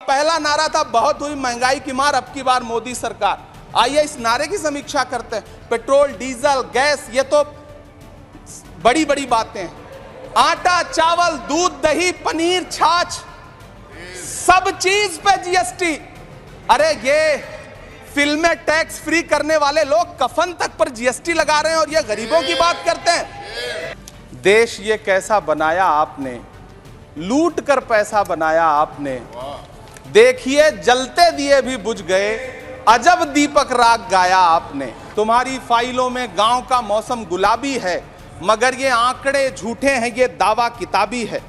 पहला नारा था बहुत हुई महंगाई की मार, अब की बार मोदी सरकार। आइए इस नारे की समीक्षा करते हैं। पेट्रोल, डीजल, गैस, ये तो बड़ी बड़ी बातें हैं। आटा, चावल, दूध, दही, पनीर, छाछ, सब चीज पे जीएसटी। अरे ये फिल्में टैक्स फ्री करने वाले लोग कफन तक पर जीएसटी लगा रहे हैं और ये गरीबों की बात करते हैं। देश ये कैसा बनाया आपने, लूट कर पैसा बनाया आपने। देखिए जलते दिए भी बुझ गए, अजब दीपक राग गाया आपने। तुम्हारी फाइलों में गांव का मौसम गुलाबी है, मगर ये आंकड़े झूठे हैं, ये दावा किताबी है।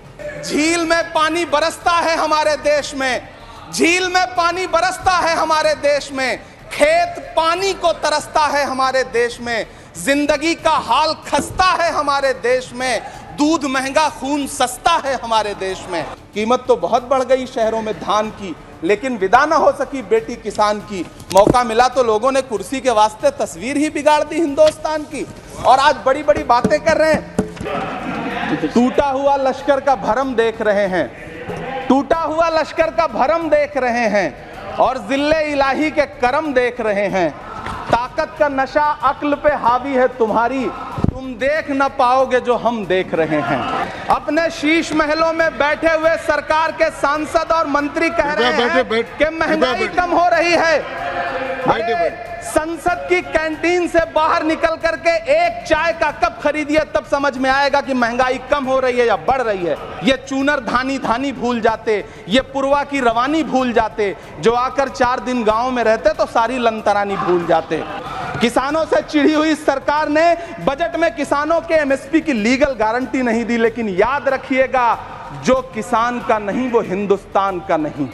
झील में पानी बरसता है हमारे देश में, झील में पानी बरसता है हमारे देश में। खेत पानी को तरसता है हमारे देश में। जिंदगी का हाल खस्ता है हमारे देश में। दूध महंगा, खून सस्ता है हमारे देश में। कीमत तो बहुत बढ़ गई शहरों में धान की, लेकिन विदा न हो सकी बेटी किसान की। मौका मिला तो लोगों ने कुर्सी के वास्ते तस्वीर ही बिगाड़ दी हिंदुस्तान की, और आज बड़ी बड़ी बातें कर रहे हैं। टूटा हुआ लश्कर का भरम देख रहे हैं, टूटा हुआ लश्कर का भरम देख रहे हैं, और जिल्ले इलाही के करम देख रहे हैं। ताकत का नशा अक्ल पे हावी है तुम्हारी, तुम देख न पाओगे जो हम देख रहे हैं। अपने शीश महलों में बैठे हुए सरकार के सांसद और मंत्री कह रहे हैं कि महंगाई कम हो रही है। संसद की कैंटीन से बाहर निकल करके एक चाय का कप खरीदिए, तब समझ में आएगा कि महंगाई कम हो रही है या बढ़ रही है। ये चूनर धानी धानी भूल जाते, ये पुरवा की रवानी भूल जाते, जो आकर 4 दिन गांव में रहते तो सारी लंतरानी भूल जाते। किसानों से चिढ़ी हुई सरकार ने बजट में किसानों के एमएसपी की लीगल गारंटी नहीं दी, लेकिन याद रखिएगा, जो किसान का नहीं वो हिंदुस्तान का नहीं।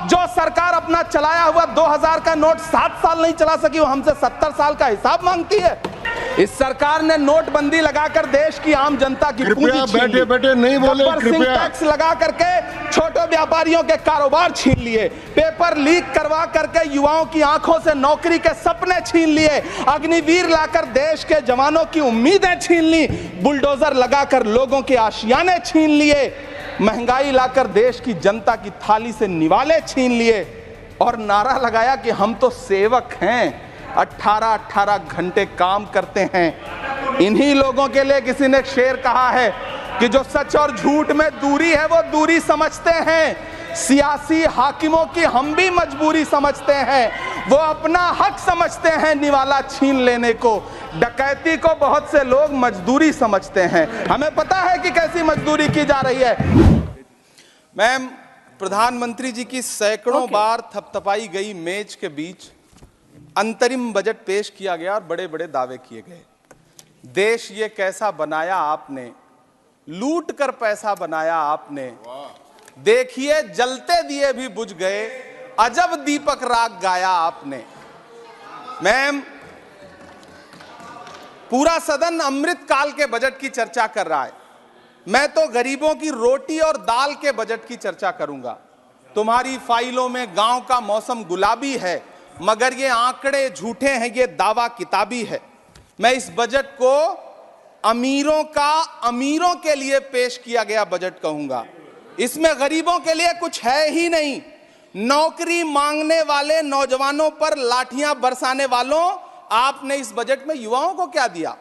जो सरकार अपना चलाया हुआ 2000 का नोट 7 साल नहीं चला सकी, वो हमसे 70 साल का हिसाब मांगती है। इस सरकार ने नोटबंदी लगाकर देश की आम जनता की पूंजी छीन ली। बैठे नहीं बोले, कृपया टैक्स लगा करके छोटे व्यापारियों के कारोबार छीन लिए, पेपर लीक करवा करके युवाओं की आंखों से नौकरी के सपने छीन लिए, अग्निवीर लाकर देश के जवानों की उम्मीदें छीन ली, बुलडोजर लगाकर लोगों के आशियाने छीन लिए, महंगाई लाकर देश की जनता की थाली से निवाले छीन लिए, और नारा लगाया कि हम तो सेवक हैं, 18-18 घंटे काम करते हैं। इन्हीं लोगों के लिए किसी ने शेर कहा है कि जो सच और झूठ में दूरी है वो दूरी समझते हैं। सियासी हाकिमों की हम भी मजबूरी समझते हैं, वो अपना हक समझते हैं निवाला छीन लेने को। डकैती को बहुत से लोग मजदूरी समझते हैं। हमें पता है कि कैसी मजदूरी की जा रही है। मैम, प्रधानमंत्री जी की सैकड़ों बार थपथपाई गई मेज के बीच अंतरिम बजट पेश किया गया और बड़े बड़े दावे किए गए। देश ये कैसा बनाया आपने, लूट कर पैसा बनाया आपने। देखिए जलते दिए भी बुझ गए, अजब दीपक राग गाया आपने। मैम, पूरा सदन अमृत काल के बजट की चर्चा कर रहा है, मैं तो गरीबों की रोटी और दाल के बजट की चर्चा करूंगा। तुम्हारी फाइलों में गांव का मौसम गुलाबी है, मगर ये आंकड़े झूठे हैं, ये दावा किताबी है। मैं इस बजट को अमीरों का अमीरों के लिए पेश किया गया बजट कहूंगा। इसमें गरीबों के लिए कुछ है ही नहीं। नौकरी मांगने वाले नौजवानों पर लाठियां बरसाने वालों, आपने इस बजट में युवाओं को क्या दिया?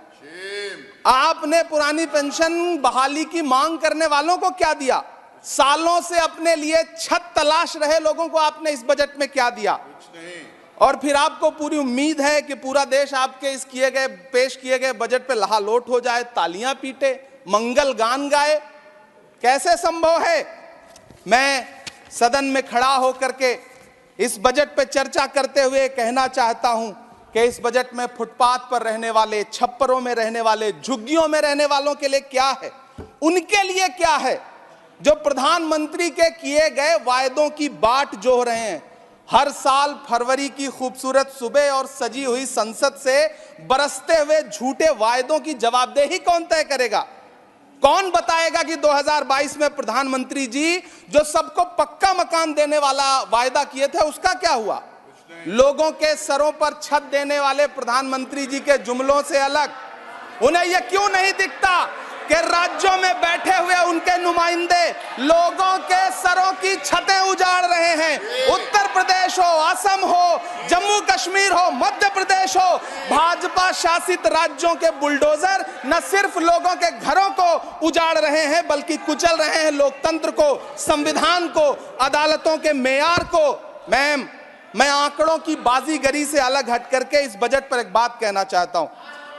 आपने पुरानी पेंशन बहाली की मांग करने वालों को क्या दिया? सालों से अपने लिए छत तलाश रहे लोगों को आपने इस बजट में क्या दिया? कुछ नहीं। और फिर आपको पूरी उम्मीद है कि पूरा देश आपके इस पेश किए गए बजट पे लहालोट हो जाए, तालियां पीटे, मंगल गान गाए। कैसे संभव है? मैं सदन में खड़ा होकर के इस बजट पे चर्चा करते हुए कहना चाहता हूं कि इस बजट में फुटपाथ पर रहने वाले, छप्परों में रहने वाले, झुग्गियों में रहने वालों के लिए क्या है, उनके लिए क्या है, जो प्रधानमंत्री के किए गए वायदों की बाट जोह रहे हैं। हर साल फरवरी की खूबसूरत सुबह और सजी हुई संसद से बरसते हुए झूठे वायदों की जवाबदेही कौन तय करेगा? कौन बताएगा कि 2022 में प्रधानमंत्री जी जो सबको पक्का मकान देने वाला वायदा किए थे उसका क्या हुआ? लोगों के सरों पर छत देने वाले प्रधानमंत्री जी के जुमलों से अलग उन्हें यह क्यों नहीं दिखता कि राज्यों में बैठे हुए उनके नुमाइंदे लोगों के सरों की छतें उजाड़ रहे हैं। उत्तर प्रदेश हो, असम हो, जम्मू कश्मीर हो, मध्य प्रदेश हो, भाजपा शासित राज्यों के बुलडोजर न सिर्फ लोगों के घरों को उजाड़ रहे हैं बल्कि कुचल रहे हैं लोकतंत्र को, संविधान को, अदालतों के मेयार को। मैम, मैं आंकड़ों की बाजीगरी से अलग हट करके इस बजट पर एक बात कहना चाहता हूं।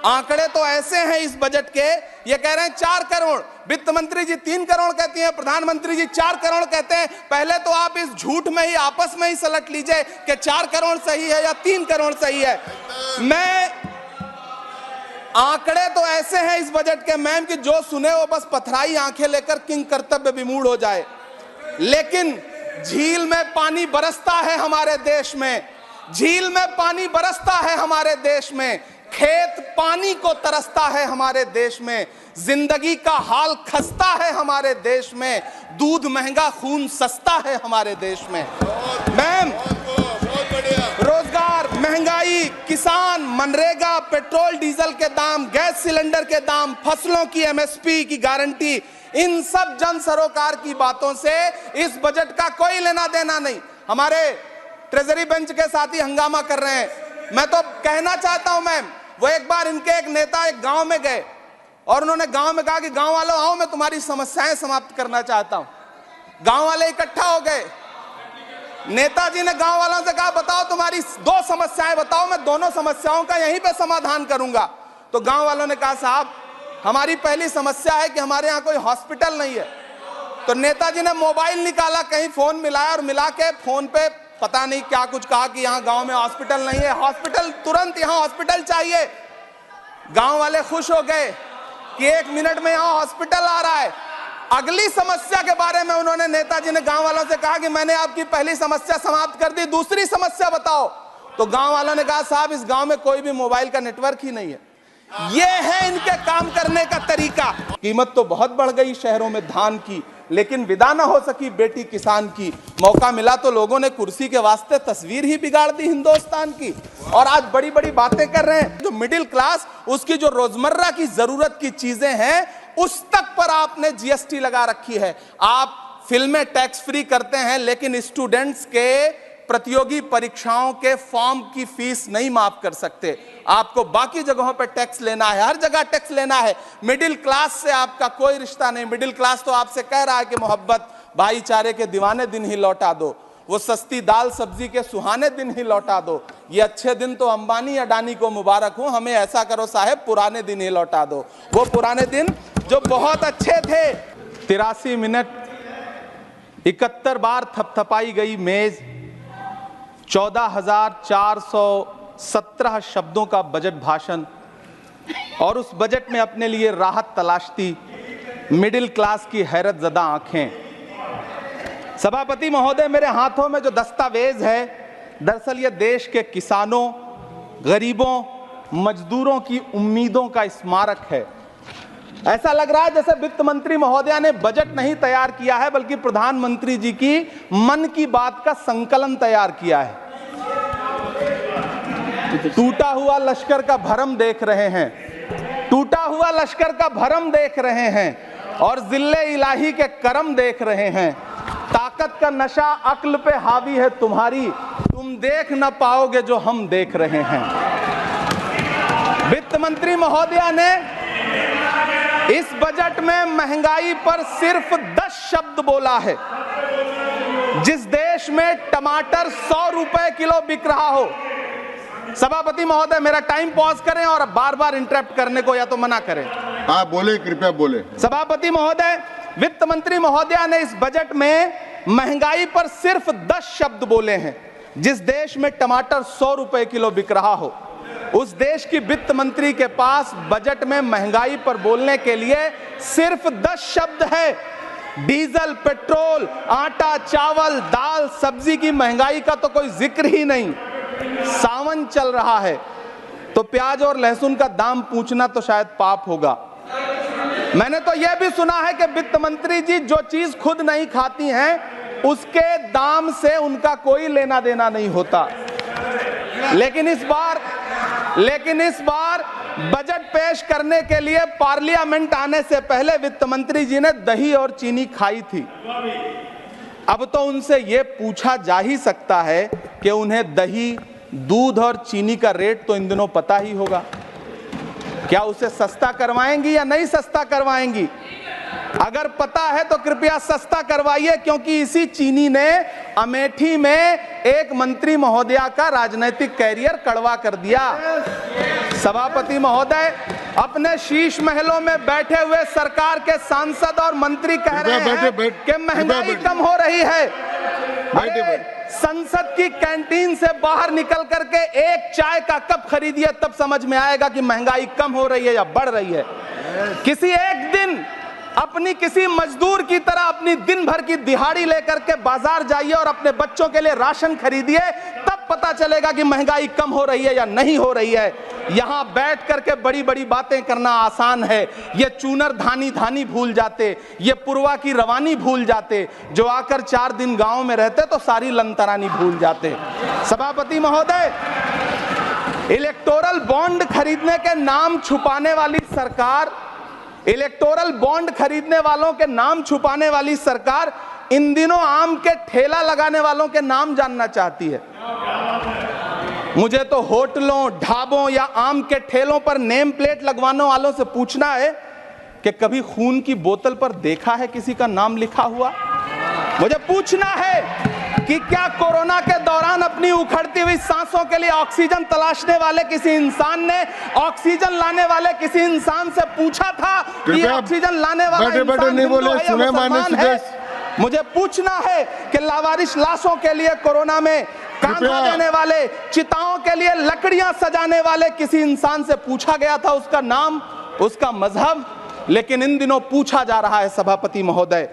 आंकड़े तो ऐसे हैं इस बजट के, ये कह रहे हैं 4 करोड़, वित्त मंत्री जी 3 करोड़ कहती हैं, प्रधानमंत्री जी 4 करोड़ कहते हैं। पहले तो आप इस झूठ में ही आपस में ही सलट लीजिए कि 4 करोड़ सही है या 3 करोड़ सही है। आंकड़े तो ऐसे हैं इस बजट के मैम कि जो सुने वो बस पथराई आंखें लेकर किंग कर्तव्य विमूढ़ हो जाए। लेकिन झील में पानी बरसता है हमारे देश में, झील में पानी बरसता है हमारे देश में, खेत पानी को तरसता है हमारे देश में, जिंदगी का हाल खस्ता है हमारे देश में, दूध महंगा खून सस्ता है हमारे देश में। मैम, रोजगार, महंगाई, किसान, मनरेगा, पेट्रोल डीजल के दाम, गैस सिलेंडर के दाम, फसलों की एमएसपी की गारंटी, इन सब जन सरोकार की बातों से इस बजट का कोई लेना देना नहीं। हमारे ट्रेजरी बेंच के साथी हंगामा कर रहे हैं। मैं तो कहना चाहता हूं मैम, वो एक बार इनके एक नेता एक गांव में गए और उन्होंने गांव में कहा कि गांव वालों आओ, मैं तुम्हारी समस्याएं समाप्त करना चाहता हूं। गांव वाले इकट्ठा हो गए। नेताजी ने गांव वालों से कहा बताओ तुम्हारी 2 समस्याएं बताओ, मैं दोनों समस्याओं का यहीं पे समाधान करूंगा। तो गांव वालों ने कहा साहब हमारी पहली समस्या है कि हमारे यहाँ कोई हॉस्पिटल नहीं है। तो नेताजी ने मोबाइल निकाला, कहीं फोन मिलाया और मिला के फोन पे पता नहीं क्या कुछ कहा कि यहाँ गांव में हॉस्पिटल नहीं है, हॉस्पिटल तुरंत, यहाँ हॉस्पिटल चाहिए। गांव वाले खुश हो गए कि 1 मिनट में यहाँ हॉस्पिटल आ रहा है। अगली समस्या के बारे में उन्होंने, नेताजी ने गांव वालों से कहा कि मैंने आपकी पहली समस्या समाप्त कर दी, दूसरी समस्या बताओ। तो गांव वालों ने कहा साहब इस गांव में कोई भी मोबाइल का नेटवर्क ही नहीं है। ये है इनके काम करने का तरीका। कीमत तो बहुत बढ़ गई शहरों में धान की, लेकिन विदा ना हो सकी बेटी किसान की। मौका मिला तो लोगों ने कुर्सी के वास्ते तस्वीर ही बिगाड़ दी हिंदुस्तान की, और आज बड़ी बड़ी बातें कर रहे हैं। जो मिडिल क्लास, उसकी जो रोजमर्रा की जरूरत की चीजें हैं उस तक पर आपने जीएसटी लगा रखी है। आप फिल्में टैक्स फ्री करते हैं लेकिन स्टूडेंट्स के प्रतियोगी परीक्षाओं के फॉर्म की फीस नहीं माफ कर सकते। आपको बाकी जगहों पर टैक्स लेना है, हर जगह टैक्स लेना है। मिडिल क्लास से आपका कोई रिश्ता नहीं। मिडिल क्लास तो आपसे कह रहा है कि मोहब्बत, भाईचारे के दीवाने दिन ही लौटा दो, वो सस्ती दाल सब्जी के सुहाने दिन ही लौटा दो। ये अच्छे दिन तो अंबानी अडानी को मुबारक हो, हमें ऐसा करो साहब पुराने दिन ही लौटा दो, वो पुराने दिन जो बहुत अच्छे थे। 83 मिनट 71 बार थपथपाई गई मेज, 14,417 शब्दों का बजट भाषण, और उस बजट में अपने लिए राहत तलाशती मिडिल क्लास की हैरत ज़दा आंखें। सभापति महोदय, मेरे हाथों में जो दस्तावेज है दरअसल ये देश के किसानों, गरीबों, मजदूरों की उम्मीदों का स्मारक है। ऐसा लग रहा है जैसे वित्त मंत्री महोदया ने बजट नहीं तैयार किया है बल्कि प्रधानमंत्री जी की मन की बात का संकलन तैयार किया है। टूटा हुआ लश्कर का भरम देख रहे हैं, टूटा हुआ लश्कर का भरम देख रहे हैं और जिल्ले इलाही के करम देख रहे हैं। ताकत का नशा अक्ल पे हावी है तुम्हारी, तुम देख ना पाओगे जो हम देख रहे हैं। वित्त मंत्री महोदया ने इस बजट में महंगाई पर सिर्फ 10 शब्द बोला है। जिस देश में टमाटर 100 रुपए किलो बिक रहा हो, सभापति महोदय मेरा टाइम पॉज करें और बार बार इंटरप्ट करने को या तो मना करें। हाँ बोले, कृपया बोले। सभापति महोदय, वित्त मंत्री महोदया ने इस बजट में महंगाई पर सिर्फ 10 शब्द बोले हैं। जिस देश में टमाटर 100 रुपए किलो बिक रहा हो, उस देश की वित्त मंत्री के पास बजट में महंगाई पर बोलने के लिए सिर्फ 10 शब्द है। डीजल, पेट्रोल, आटा, चावल, दाल, सब्जी की महंगाई का तो कोई जिक्र ही नहीं। सावन चल रहा है तो प्याज और लहसुन का दाम पूछना तो शायद पाप होगा। मैंने तो यह भी सुना है कि वित्त मंत्री जी जो चीज खुद नहीं खाती हैं उसके दाम से उनका कोई लेना देना नहीं होता। लेकिन इस बार बजट पेश करने के लिए पार्लियामेंट आने से पहले वित्त मंत्री जी ने दही और चीनी खाई थी। अब तो उनसे यह पूछा जा ही सकता है कि उन्हें दही, दूध और चीनी का रेट तो इन दिनों पता ही होगा। क्या उसे सस्ता करवाएंगी या नहीं सस्ता करवाएंगी? अगर पता है तो कृपया सस्ता करवाइए, क्योंकि इसी चीनी ने अमेठी में एक मंत्री महोदया का राजनीतिक कैरियर कड़वा कर दिया। सभापति महोदय, अपने शीश महलों में बैठे हुए सरकार के सांसद और मंत्री कह रहे हैं कि महंगाई कम हो रही है। अरे संसद की कैंटीन से बाहर निकल करके एक चाय का कप खरीदिए, तब समझ में आएगा कि महंगाई कम हो रही है या बढ़ रही है। किसी एक दिन अपनी किसी मजदूर की तरह अपनी दिन भर की दिहाड़ी लेकर के बाजार जाइए और अपने बच्चों के लिए राशन खरीदिए, तब पता चलेगा कि महंगाई कम हो रही है या नहीं हो रही है। यहां बैठ करके बड़ी बड़ी बातें करना आसान है। ये चूनर धानी धानी भूल जाते, ये पुरवा की रवानी भूल जाते, जो आकर 4 दिन गांव में रहते तो सारी लंतरानी भूल जाते। सभापति महोदय, इलेक्टोरल बॉन्ड खरीदने के नाम छुपाने वाली सरकार, इलेक्टोरल बॉन्ड खरीदने वालों के नाम छुपाने वाली सरकार इन दिनों आम के ठेला लगाने वालों के नाम जानना चाहती है। मुझे तो होटलों, ढाबों या आम के ठेलों पर नेम प्लेट लगवाने वालों से पूछना है कि कभी खून की बोतल पर देखा है किसी का नाम लिखा हुआ? मुझे पूछना है कि क्या कोरोना के दौरान अपनी उखड़ती हुई सांसों के लिए ऑक्सीजन तलाशने वाले किसी इंसान ने ऑक्सीजन लाने वाले किसी इंसान से पूछा था कि ऑक्सीजन लाने वाला इंसान हिंदू है या मुसलमान है? मुझे पूछना है कि लावारिस लाशों के लिए कोरोना में कांधा देने वाले, चिताओं के लिए लकड़ियां सजाने वाले किसी इंसान से पूछा गया था उसका नाम, उसका मजहब? लेकिन इन दिनों पूछा जा रहा है। सभापति महोदय,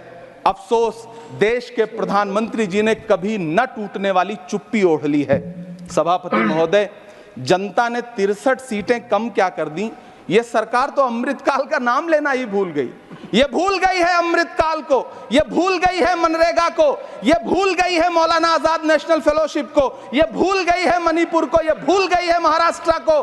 अफसोस देश के प्रधानमंत्री जी ने कभी न टूटने वाली चुप्पी ओढ़ ली है। सभापति महोदय, जनता ने 63 सीटें कम क्या कर दी, ये सरकार तो अमृतकाल का नाम लेना ही भूल गई। ये भूल गई है अमृतकाल को, ये भूल गई है मनरेगा को, ये भूल गई है मौलाना आजाद नेशनल फेलोशिप को, ये भूल गई है मणिपुर को, ये भूल गई है महाराष्ट्र को।